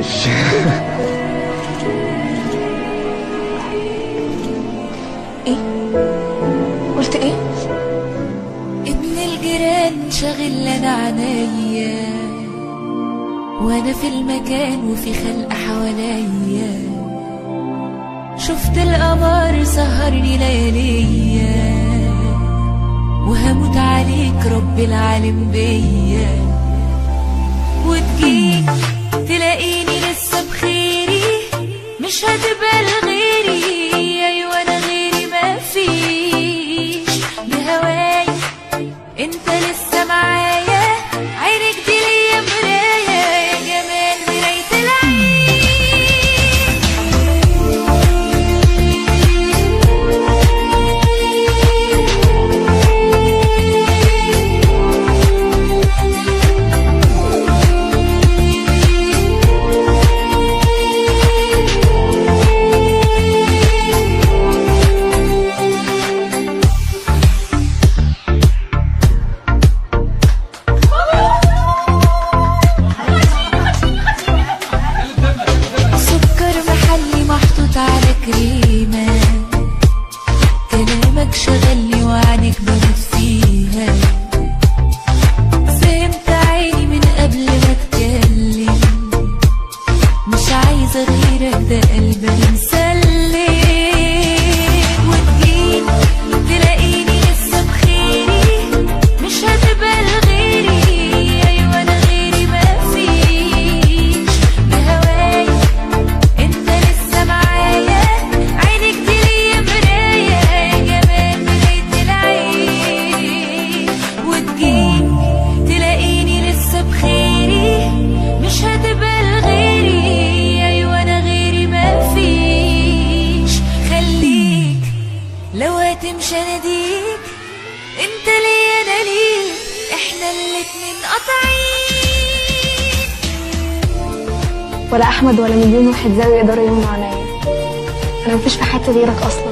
ماشي. ايه قلت ايه؟ ابن الجيران شاغل لنا عنايا، وانا في المكان وفي خلق حواليا، شفت القمر سهرني لياليا، وهموت عليك رب العالم بيا، وتجيك تلاقيني لسه بخيري، مش هتبقى لغيري، ايوه انا غيري مفيش، بهواي انت لسه معايا، عينك دي ليا مراية، يا جمال مراية العين. على كريمة كلامك شغلني وعنك بموت فيها، فهمت عيني من قبل ما اتكلم، مش عايزة غيرك ده قلبي مسلم، وتجيني تلاقيني لسه بخيري، مش هتبقى لغيري، ايوه انا غيري مفيش، بهواي انت لسه معايا، عينك دي ليا مراية، يا جمال مراية العين، وتجيني تلاقيني لسه بخيري، مش هتبقى لغيري، ايوه انا غيري مفيش، خليك لو هتمشي اناديك، انت ليا انا ليك، احنا الاتنين قاطعين. ولا احمد ولا مليون واحد زاوي يقدروا يمنعوا عنايا، انا مفيش في حياتي غيرك اصلا.